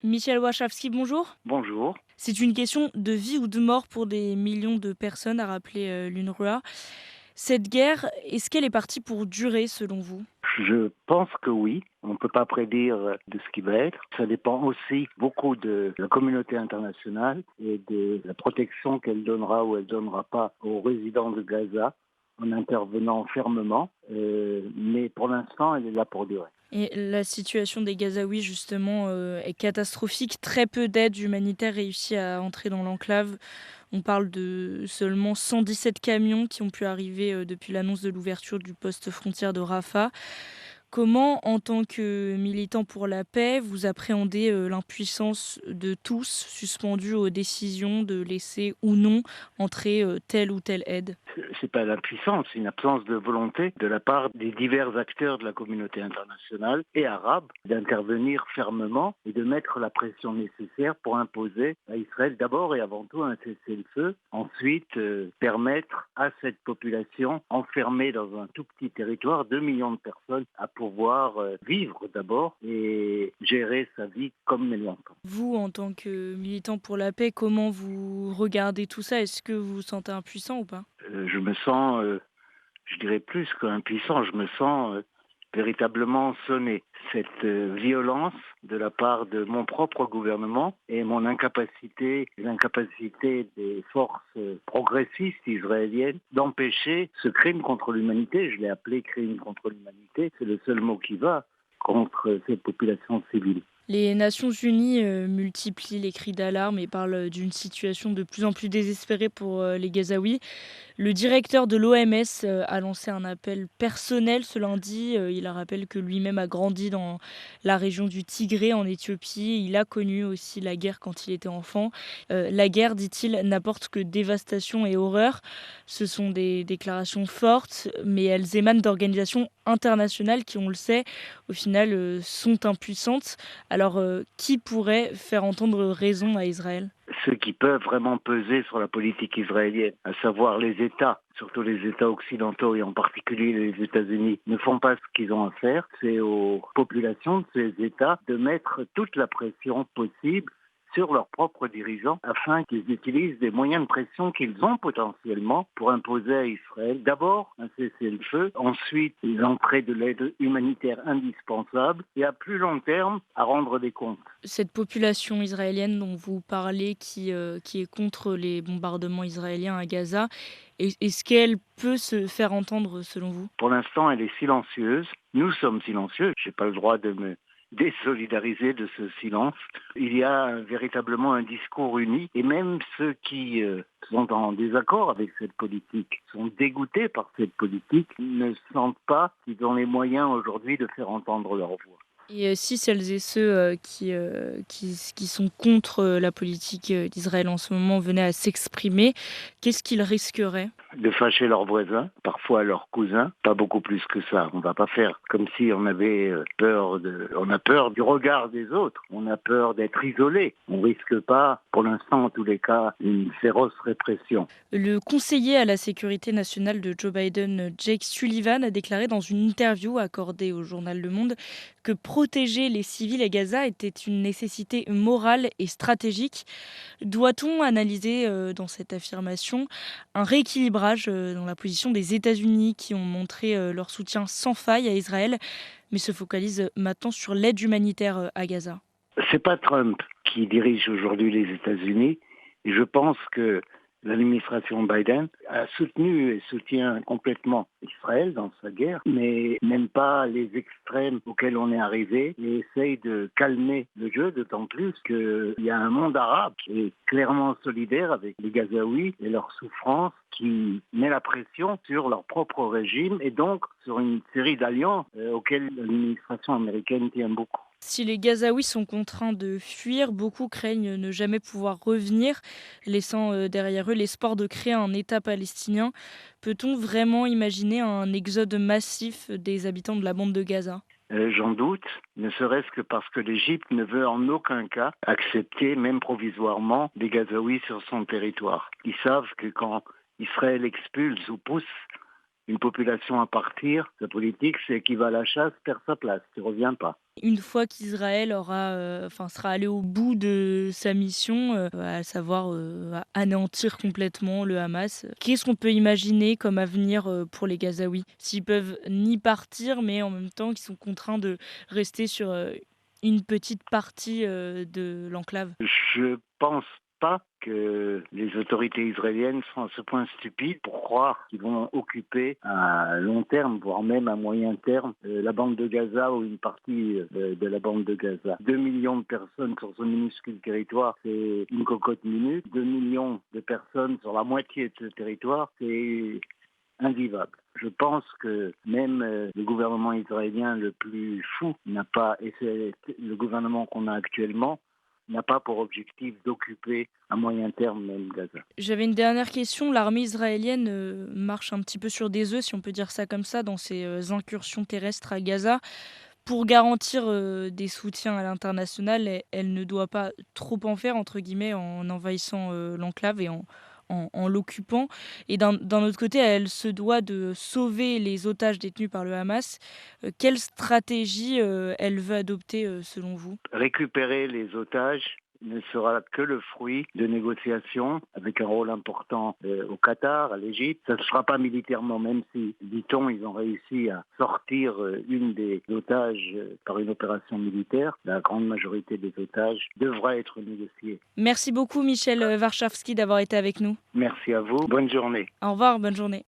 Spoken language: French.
Michel Wachowski, bonjour. Bonjour. C'est une question de vie ou de mort pour des millions de personnes, a rappelé l'UNRWA. Cette guerre, est-ce qu'elle est partie pour durer selon vous? Je pense que oui. On ne peut pas prédire de ce qui va être. Ça dépend aussi beaucoup de la communauté internationale et de la protection qu'elle donnera ou elle donnera pas aux résidents de Gaza en intervenant fermement. Mais pour l'instant, elle est là pour durer. Et la situation des Gazaouis, justement, est catastrophique. Très peu d'aide humanitaire réussit à entrer dans l'enclave. On parle de seulement 117 camions qui ont pu arriver depuis l'annonce de l'ouverture du poste frontière de Rafah. Comment, en tant que militant pour la paix, vous appréhendez l'impuissance de tous, suspendus aux décisions de laisser ou non entrer telle ou telle aide? C'est pas l'impuissance, c'est une absence de volonté de la part des divers acteurs de la communauté internationale et arabe d'intervenir fermement et de mettre la pression nécessaire pour imposer à Israël d'abord et avant tout un cessez-le-feu, ensuite permettre à cette population enfermée dans un tout petit territoire, 2 millions de personnes, à pouvoir vivre d'abord et gérer sa vie comme elle l'entend. Vous, en tant que militant pour la paix, comment vous regardez tout ça? Est-ce que vous vous sentez impuissant ou pas? Je me sens, je dirais plus qu'impuissant, je me sens véritablement sonné. Cette violence de la part de mon propre gouvernement et mon incapacité, l'incapacité des forces progressistes israéliennes d'empêcher ce crime contre l'humanité, je l'ai appelé crime contre l'humanité, c'est le seul mot qui va, contre cette population civile. Les Nations Unies multiplient les cris d'alarme et parlent d'une situation de plus en plus désespérée pour les Gazaouis. Le directeur de l'OMS a lancé un appel personnel ce lundi. Il rappelle que lui-même a grandi dans la région du Tigré en Éthiopie. Il a connu aussi la guerre quand il était enfant. La guerre, dit-il, n'apporte que dévastation et horreur. Ce sont des déclarations fortes, mais elles émanent d'organisations internationales qui, on le sait, au final, sont impuissantes. Alors, qui pourrait faire entendre raison à Israël? Ceux qui peuvent vraiment peser sur la politique israélienne, à savoir les États, surtout les États occidentaux et en particulier les États-Unis, ne font pas ce qu'ils ont à faire. C'est aux populations de ces États de mettre toute la pression possible sur leurs propres dirigeants afin qu'ils utilisent des moyens de pression qu'ils ont potentiellement pour imposer à Israël d'abord un cessez-le-feu, ensuite l'entrée de l'aide humanitaire indispensable et à plus long terme à rendre des comptes. Cette population israélienne dont vous parlez qui est contre les bombardements israéliens à Gaza, est-ce qu'elle peut se faire entendre selon vous? Pour l'instant, elle est silencieuse. Nous sommes silencieux. Je n'ai pas le droit de me désolidariser de ce silence. Il y a véritablement un discours uni et même ceux qui sont en désaccord avec cette politique, sont dégoûtés par cette politique, ne sentent pas qu'ils ont les moyens aujourd'hui de faire entendre leur voix. Et si celles et ceux, qui sont contre, la politique, d'Israël en ce moment venaient à s'exprimer, qu'est-ce qu'ils risqueraient? De fâcher leurs voisins, parfois leurs cousins, pas beaucoup plus que ça. On va pas faire comme si on avait on a peur du regard des autres, on a peur d'être isolé. On risque pas, pour l'instant en tous les cas, une féroce répression. Le conseiller à la sécurité nationale de Joe Biden, Jake Sullivan, a déclaré dans une interview accordée au journal Le Monde que protéger les civils à Gaza était une nécessité morale et stratégique. Doit-on analyser dans cette affirmation un rééquilibrage dans la position des États-Unis qui ont montré leur soutien sans faille à Israël, mais se focalisent maintenant sur l'aide humanitaire à Gaza? C'est pas Trump qui dirige aujourd'hui les États-Unis. Et je pense que l'administration Biden a soutenu et soutient complètement Israël dans sa guerre, mais n'aime pas les extrêmes auxquels on est arrivé et essaye de calmer le jeu, d'autant plus qu'il y a un monde arabe qui est clairement solidaire avec les Gazaouis et leurs souffrances, qui met la pression sur leur propre régime et donc sur une série d'alliances auxquelles l'administration américaine tient beaucoup. Si les Gazaouis sont contraints de fuir, beaucoup craignent ne jamais pouvoir revenir, laissant derrière eux l'espoir de créer un État palestinien. Peut-on vraiment imaginer un exode massif des habitants de la bande de Gaza? J'en doute, ne serait-ce que parce que l'Égypte ne veut en aucun cas accepter, même provisoirement, des Gazaouis sur son territoire. Ils savent que quand Israël expulse ou pousse une population à partir, sa politique, c'est qui va à la chasse perd sa place, qui ne revient pas. une fois qu'Israël sera allé au bout de sa mission, à savoir, anéantir complètement le Hamas. Qu'est-ce qu'on peut imaginer comme avenir, pour les Gazaouis? S'ils peuvent ni partir, mais en même temps qu'ils sont contraints de rester sur, une petite partie, de l'enclave. Je pense pas que les autorités israéliennes sont à ce point stupides pour croire qu'ils vont occuper à long terme, voire même à moyen terme, la bande de Gaza ou une partie de la bande de Gaza. 2 millions de personnes sur ce minuscule territoire, c'est une cocotte minute. 2 millions de personnes sur la moitié de ce territoire, c'est invivable. Je pense que même le gouvernement israélien le plus fou n'a pas, et c'est le gouvernement qu'on a actuellement, n'a pas pour objectif d'occuper à moyen terme même Gaza. J'avais une dernière question. L'armée israélienne, marche un petit peu sur des œufs, si on peut dire ça comme ça, dans ses, incursions terrestres à Gaza. Pour garantir, des soutiens à l'international, elle ne doit pas «trop en faire» entre guillemets en envahissant, l'enclave et en l'occupant et d'un autre côté, elle se doit de sauver les otages détenus par le Hamas. Quelle stratégie, elle veut adopter, selon vous? Récupérer les otages ne sera que le fruit de négociations avec un rôle important au Qatar, à l'Égypte. Ça ne sera pas militairement, même si, dit-on, ils ont réussi à sortir une des otages par une opération militaire. La grande majorité des otages devra être négociée. Merci beaucoup Michel, Warschawski d'avoir été avec nous. Merci à vous. Bonne journée. Au revoir, bonne journée.